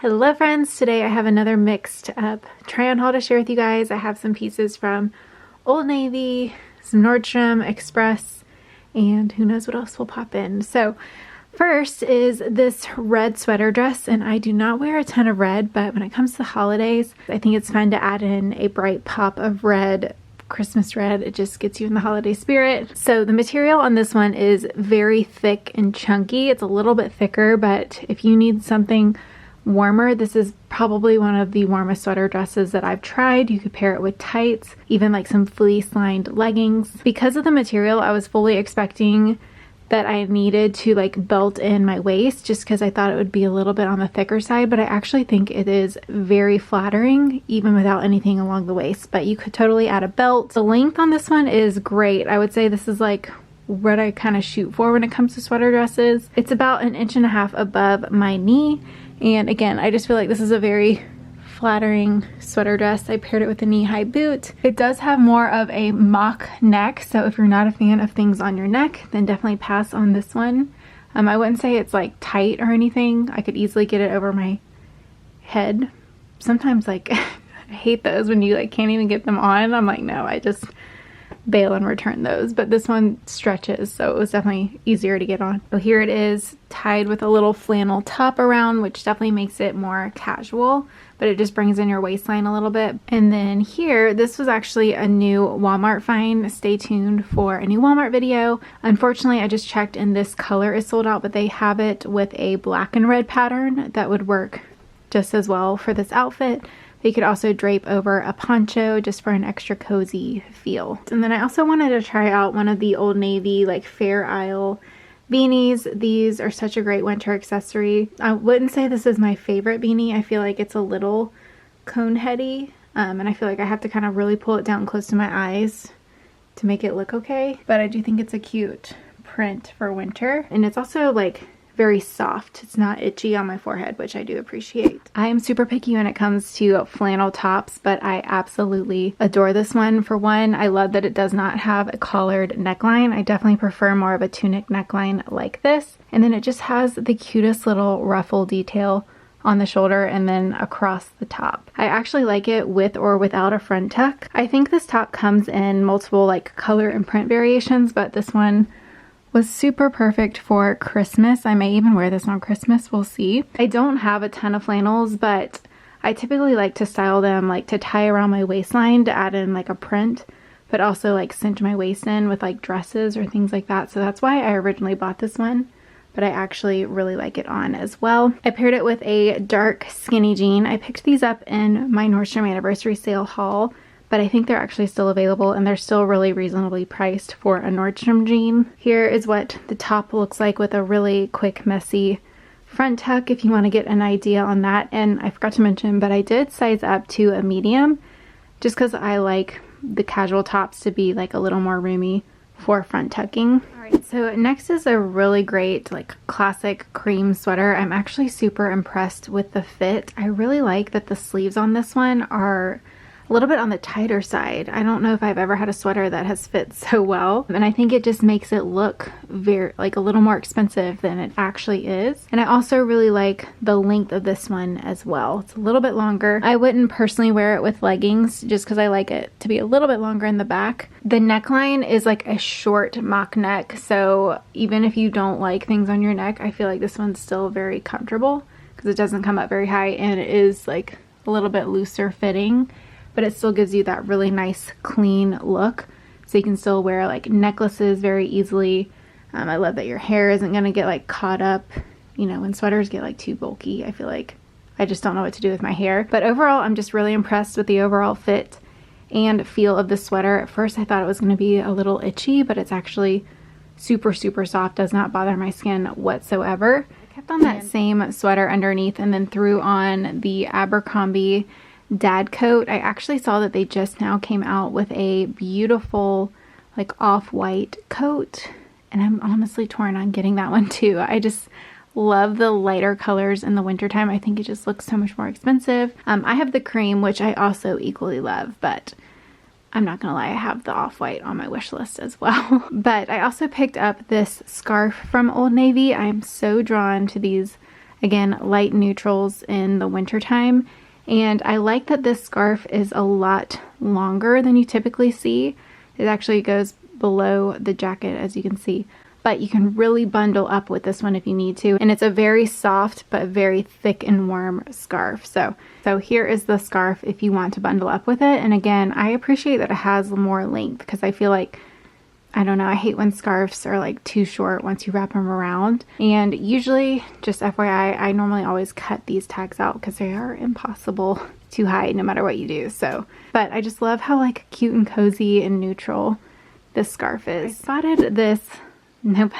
Hello friends, today I have another mixed up try on haul to share with you guys. I have some pieces from Old Navy, some Nordstrom, Express, and who knows what else will pop in. So first is this red sweater dress, and I do not wear a ton of red, but when it comes to the holidays, I think it's fun to add in a bright pop of red. Christmas red, it just gets you in the holiday spirit. So the material on this one is very thick and chunky. It's a little bit thicker, but if you need something warmer, this is probably one of the warmest sweater dresses that I've tried. You could pair it with tights, even like some fleece lined leggings. Because of the material, I was fully expecting that I needed to like belt in my waist just because I thought it would be a little bit on the thicker side, but I actually think it is very flattering even without anything along the waist. But you could totally add a belt. The length on this one is great. I would say this is like what I kind of shoot for when it comes to sweater dresses. It's about 1.5 inches above my knee. And again, I just feel like this is a very flattering sweater dress. I paired it with a knee-high boot. It does have more of a mock neck, so if you're not a fan of things on your neck, then definitely pass on this one. I wouldn't say it's like tight or anything. I could easily get it over my head. Sometimes like I hate those when you like can't even get them on. I'm like, no, I just bail and return those, but this one stretches, so it was definitely easier to get on. So here it is, tied with a little flannel top around, which definitely makes it more casual, but it just brings in your waistline a little bit. And then here, this was actually a new Walmart find. Stay tuned for a new Walmart video. Unfortunately, I just checked and this color is sold out, but they have it with a black and red pattern that would work just as well for this outfit. They could also drape over a poncho just for an extra cozy feel. And then I also wanted to try out one of the Old Navy like Fair Isle beanies. These are such a great winter accessory. I wouldn't say this is my favorite beanie. I feel like it's a little cone heady, and I feel like I have to kind of really pull it down close to my eyes to make it look okay. But I do think it's a cute print for winter, and it's also like very soft. It's not itchy on my forehead, which I do appreciate. I am super picky when it comes to flannel tops, but I absolutely adore this one. For one, I love that it does not have a collared neckline. I definitely prefer more of a tunic neckline like this. And then it just has the cutest little ruffle detail on the shoulder and then across the top. I actually like it with or without a front tuck. I think this top comes in multiple like color and print variations, but this one was super perfect for Christmas. I may even wear this on Christmas, we'll see. I don't have a ton of flannels, but I typically like to style them like to tie around my waistline to add in like a print, but also like cinch my waist in with like dresses or things like that. So that's why I originally bought this one, but I actually really like it on as well. I paired it with a dark skinny jean. I picked these up in my Nordstrom anniversary sale haul, but I think they're actually still available and they're still really reasonably priced for a Nordstrom jean. Here is what the top looks like with a really quick, messy front tuck if you want to get an idea on that. And I forgot to mention, but I did size up to a medium just because I like the casual tops to be like a little more roomy for front tucking. Alright, so next is a really great like classic cream sweater. I'm actually super impressed with the fit. I really like that the sleeves on this one are a little bit on the tighter side. I don't know if I've ever had a sweater that has fit so well, and I think it just makes it look very like a little more expensive than it actually is. And I also really like the length of this one as well. It's a little bit longer. I wouldn't personally wear it with leggings just because I like it to be a little bit longer in the back. The neckline is like a short mock neck, so even if you don't like things on your neck, I feel like this one's still very comfortable because it doesn't come up very high and it is like a little bit looser fitting, but it still gives you that really nice clean look, so you can still wear like necklaces very easily. I love that your hair isn't gonna get like caught up, you know, when sweaters get like too bulky. I feel like I just don't know what to do with my hair. But overall, I'm just really impressed with the overall fit and feel of the sweater. At first I thought it was gonna be a little itchy, but it's actually super soft, does not bother my skin whatsoever. I kept on that same sweater underneath and then threw on the Abercrombie dad coat. I actually saw that they just now came out with a beautiful like off-white coat, and I'm honestly torn on getting that one too. I just love the lighter colors in the wintertime. I think it just looks so much more expensive. I have the cream, which I also equally love, but I'm not gonna lie, I have the off-white on my wish list as well. But I also picked up this scarf from Old Navy. I'm so drawn to these Again, light neutrals in the winter time. And I like that this scarf is a lot longer than you typically see. It actually goes below the jacket, as you can see. But you can really bundle up with this one if you need to. And it's a very soft but very thick and warm scarf. So here is the scarf if you want to bundle up with it. And again, I appreciate that it has more length because I feel like, I don't know, I hate when scarves are like too short once you wrap them around. And usually, just FYI, I normally always cut these tags out because they are impossible to hide no matter what you do. So, but I just love how like cute and cozy and neutral this scarf is. I spotted this, no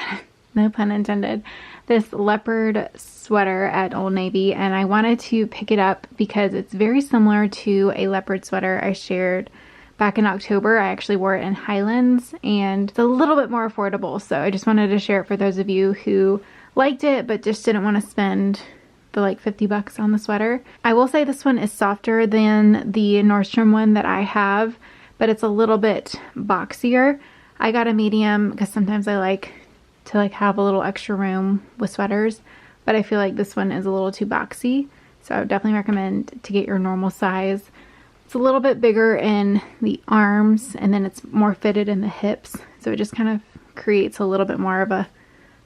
pun intended, this leopard sweater at Old Navy, and I wanted to pick it up because it's very similar to a leopard sweater I shared back in October. I actually wore it in Highlands, and it's a little bit more affordable, so I just wanted to share it for those of you who liked it but just didn't want to spend the like 50 bucks on the sweater. I will say this one is softer than the Nordstrom one that I have, but it's a little bit boxier. I got a medium because sometimes I like to like have a little extra room with sweaters, but I feel like this one is a little too boxy, so I would definitely recommend to get your normal size. It's a little bit bigger in the arms, and then it's more fitted in the hips, so it just kind of creates a little bit more of a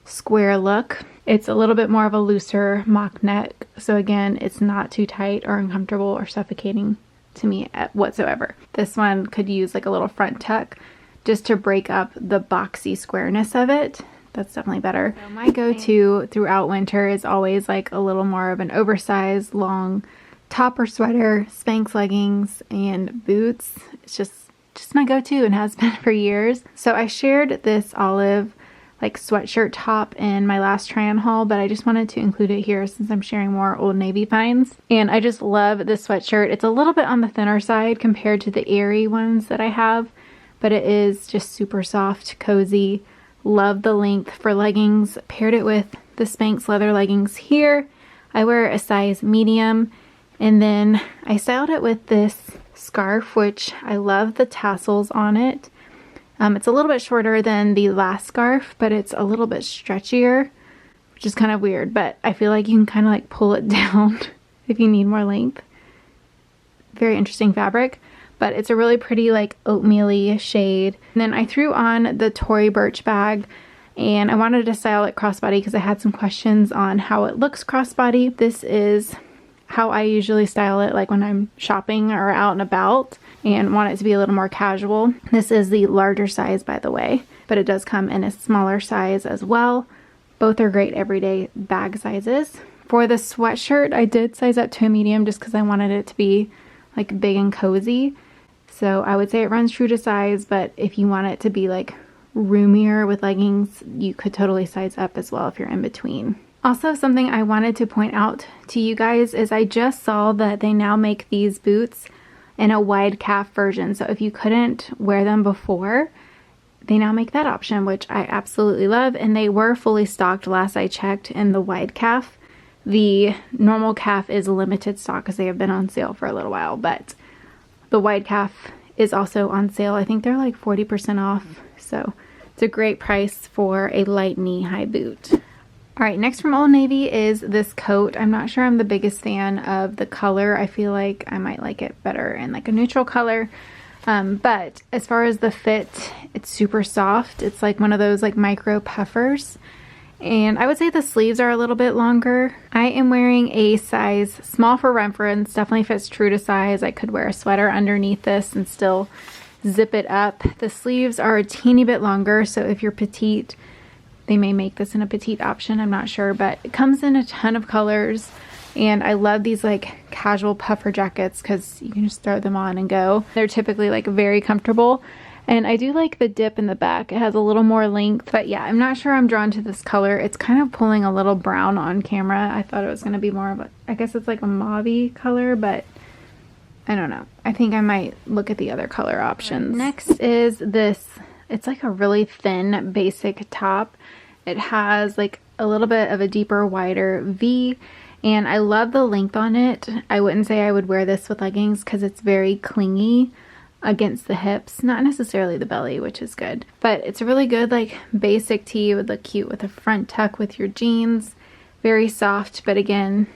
square look. It's a little bit more of a looser mock neck, so again, it's not too tight or uncomfortable or suffocating to me whatsoever. This one could use like a little front tuck just to break up the boxy squareness of it. That's definitely better. So my go-to throughout winter is always like a little more of an oversized long top or sweater, Spanx leggings, and boots. It's just my go-to and has been for years. So I shared this olive like sweatshirt top in my last try-on haul, but I just wanted to include it here since I'm sharing more Old Navy finds. And I just love this sweatshirt. It's a little bit on the thinner side compared to the airy ones that I have, but it is just super soft, cozy. Love the length for leggings. Paired it with the Spanx leather leggings here. I wear a size medium, and then I styled it with this scarf, which I love the tassels on it. It's a little bit shorter than the last scarf, but it's a little bit stretchier, which is kind of weird, but I feel like you can kind of like pull it down if you need more length. Very interesting fabric. But it's a really pretty like oatmeal-y shade. And then I threw on the Tory Burch bag, and I wanted to style it crossbody because I had some questions on how it looks crossbody. This is how I usually style it, like when I'm shopping or out and about and want it to be a little more casual. This is the larger size, by the way, but it does come in a smaller size as well. Both are great everyday bag sizes. For the sweatshirt, I did size up to a medium just because I wanted it to be like big and cozy. So I would say it runs true to size, but if you want it to be like roomier with leggings, you could totally size up as well if you're in between. Also, something I wanted to point out to you guys is I just saw that they now make these boots in a wide calf version. So if you couldn't wear them before, they now make that option, which I absolutely love. And they were fully stocked last I checked in the wide calf. The normal calf is limited stock because they have been on sale for a little while, but the wide calf is also on sale. I think they're like 40% off, so it's a great price for a light knee-high boot. All right, next from Old Navy is this coat. I'm not sure I'm the biggest fan of the color. I feel like I might like it better in like a neutral color, but as far as the fit, it's super soft. It's like one of those like micro puffers. And I would say the sleeves are a little bit longer. I am wearing a size small for reference. Definitely fits true to size. I could wear a sweater underneath this and still zip it up. The sleeves are a teeny bit longer, so if you're petite, they may make this in a petite option. I'm not sure, but it comes in a ton of colors. And I love these like casual puffer jackets because you can just throw them on and go. They're typically like very comfortable. And I do like the dip in the back. It has a little more length, but yeah, I'm not sure I'm drawn to this color. It's kind of pulling a little brown on camera. I thought it was going to be more of a, I guess it's like a mauve-y color, but I don't know. I think I might look at the other color options. Next is this, it's like a really thin basic top. It has like a little bit of a deeper, wider V, and I love the length on it. I wouldn't say I would wear this with leggings because it's very clingy against the hips, not necessarily the belly, which is good, but it's a really good like basic tee. It would look cute with a front tuck with your jeans. very soft, but again,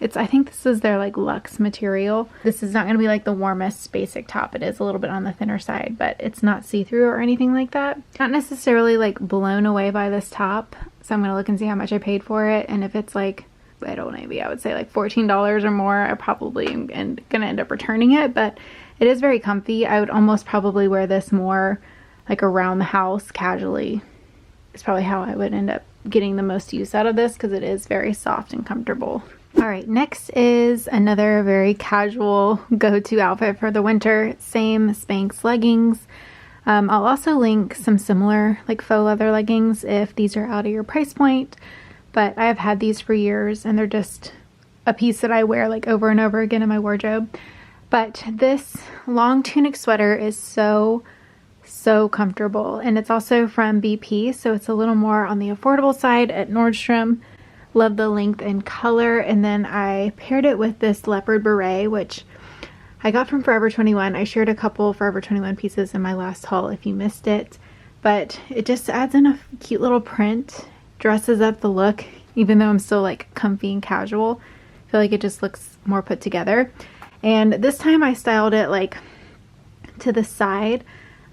I think this is their like luxe material. This is not going to be like the warmest basic top. It is a little bit on the thinner side, but it's not see-through or anything like that. Not necessarily like blown away by this top. So I'm going to look and see how much I paid for it. And if it's like, I don't know, maybe I would say like $14 or more, I probably am going to end up returning it. But it is very comfy. I would almost probably wear this more like around the house casually. It's probably how I would end up getting the most use out of this because it is very soft and comfortable. All right, next is another very casual go-to outfit for the winter. Same Spanx leggings. I'll also link some similar like faux leather leggings if these are out of your price point. But I have had these for years and they're just a piece that I wear like over and over again in my wardrobe. But this long tunic sweater is so comfortable, and it's also from BP, so it's a little more on the affordable side at Nordstrom. Love the length and color. And then I paired it with this leopard beret, which I got from Forever 21. I shared a couple Forever 21 pieces in my last haul if you missed it, but it just adds in a cute little print, dresses up the look, even though I'm still like comfy and casual. I feel like it just looks more put together. And this time I styled it like to the side.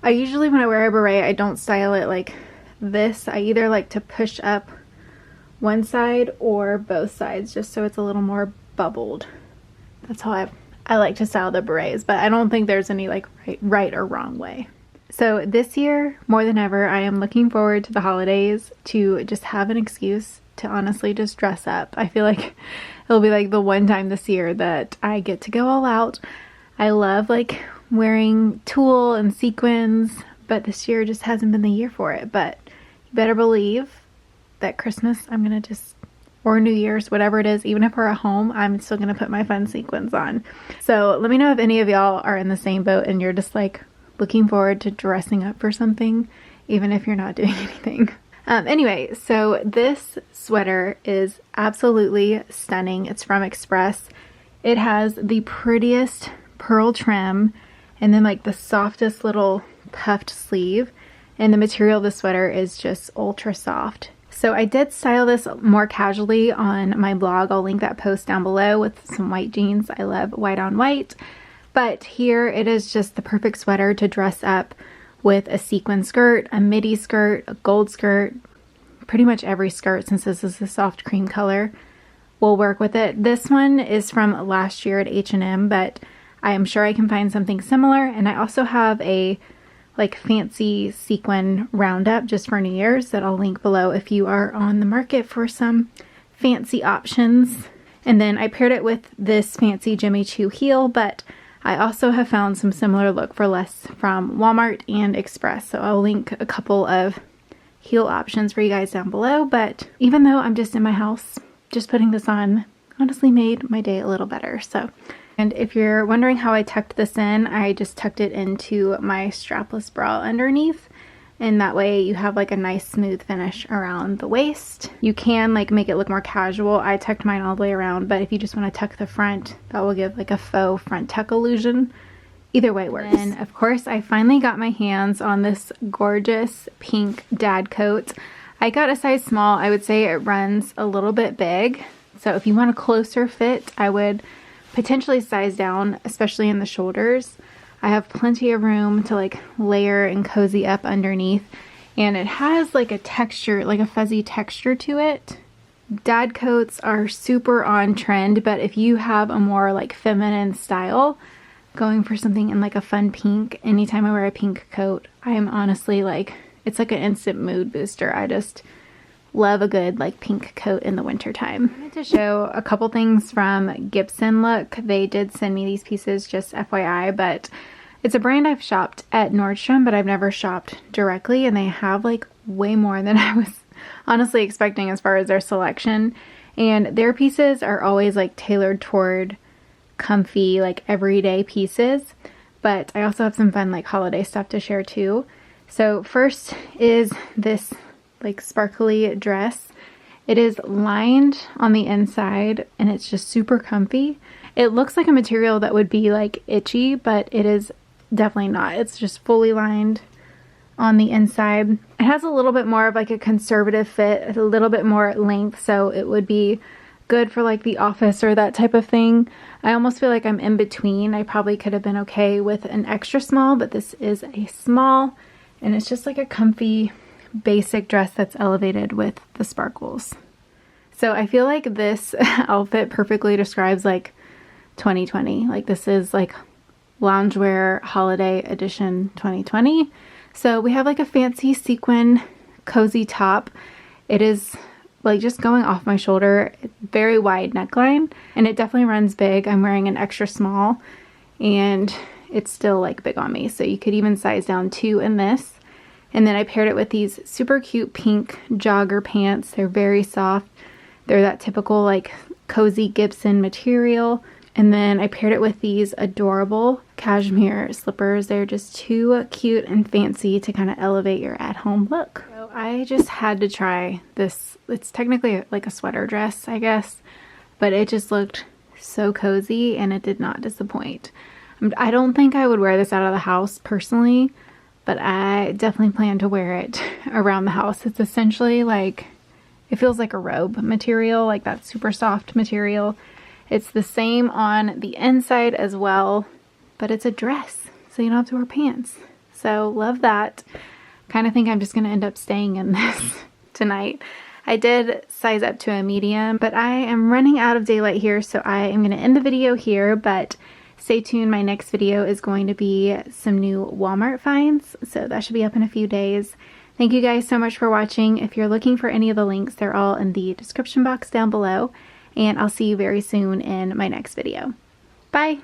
I usually, when I wear a beret, I don't style it like this. I either like to push up one side or both sides just so it's a little more bubbled. That's how I like to style the berets, but I don't think there's any like right or wrong way. So this year, more than ever, I am looking forward to the holidays to just have an excuse to honestly just dress up. I feel like it'll be like the one time this year that I get to go all out. I love like wearing tulle and sequins, but this year just hasn't been the year for it. But you better believe that Christmas I'm gonna or New Year's, whatever it is, even if we're at home, I'm still gonna put my fun sequins on. So let me know if any of y'all are in the same boat and you're just like looking forward to dressing up for something, even if you're not doing anything. Anyway, so this sweater is absolutely stunning. It's from Express. It has the prettiest pearl trim and then like the softest little puffed sleeve, and the material of the sweater is just ultra soft. So I did style this more casually on my blog. I'll link that post down below with some white jeans. I love white on white. But here it is just the perfect sweater to dress up with a sequin skirt, a midi skirt, a gold skirt. Pretty much every skirt, since this is a soft cream color, will work with it. This one is from last year at H&M, but I am sure I can find something similar. And I also have a like fancy sequin roundup just for New Year's that I'll link below if you are on the market for some fancy options. And then I paired it with this fancy Jimmy Choo heel, but I also have found some similar look for less from Walmart and Express. So I'll link a couple of heel options for you guys down below. But even though I'm just in my house, just putting this on honestly made my day a little better. And if you're wondering how I tucked this in, I just tucked it into my strapless bra underneath. And that way you have like a nice smooth finish around the waist. You can like make it look more casual. I tucked mine all the way around, but if you just want to tuck the front, that will give like a faux front tuck illusion. Either way works. And of course I finally got my hands on this gorgeous pink dad coat. I got a size small. I would say it runs a little bit big. So if you want a closer fit, I would potentially size down, especially in the shoulders. I have plenty of room to like layer and cozy up underneath, and it has like a texture, like a fuzzy texture to it. Dad coats are super on trend, but if you have a more like feminine style, going for something in like a fun pink, anytime I wear a pink coat, I am honestly like, it's like an instant mood booster. I just love a good like pink coat in the winter time. I wanted to show a couple things from Gibson Look. They did send me these pieces, just FYI, but it's a brand I've shopped at Nordstrom, but I've never shopped directly, and they have like way more than I was honestly expecting as far as their selection. And their pieces are always like tailored toward comfy, like everyday pieces, but I also have some fun like holiday stuff to share too. So first is this like sparkly dress. It is lined on the inside and it's just super comfy. It looks like a material that would be like itchy, but it is definitely not. It's just fully lined on the inside. It has a little bit more of like a conservative fit, a little bit more length, so it would be good for like the office or that type of thing. I almost feel like I'm in between. I probably could have been okay with an extra small, but this is a small, and it's just like a comfy basic dress that's elevated with the sparkles. So I feel like this outfit perfectly describes like 2020. Like this is like Loungewear Holiday Edition 2020. So we have like a fancy sequin cozy top. It is like just going off my shoulder, very wide neckline, and it definitely runs big. I'm wearing an extra small and it's still like big on me. So you could even size down 2 in this. And then I paired it with these super cute pink jogger pants. They're very soft. They're that typical like cozy Gibson material. And then I paired it with these adorable cashmere slippers. They're just too cute and fancy to kind of elevate your at-home look. So I just had to try this. It's technically like a sweater dress, I guess, but it just looked so cozy and it did not disappoint. I don't think I would wear this out of the house personally, but I definitely plan to wear it around the house. It's essentially like, it feels like a robe material, like that super soft material. It's the same on the inside as well, but it's a dress, so you don't have to wear pants. So love that. Kind of think I'm just going to end up staying in this tonight. I did size up to a medium, but I am running out of daylight here, so I am going to end the video here, but stay tuned. My next video is going to be some new Walmart finds, so that should be up in a few days. Thank you guys so much for watching. If you're looking for any of the links, they're all in the description box down below. And I'll see you very soon in my next video. Bye!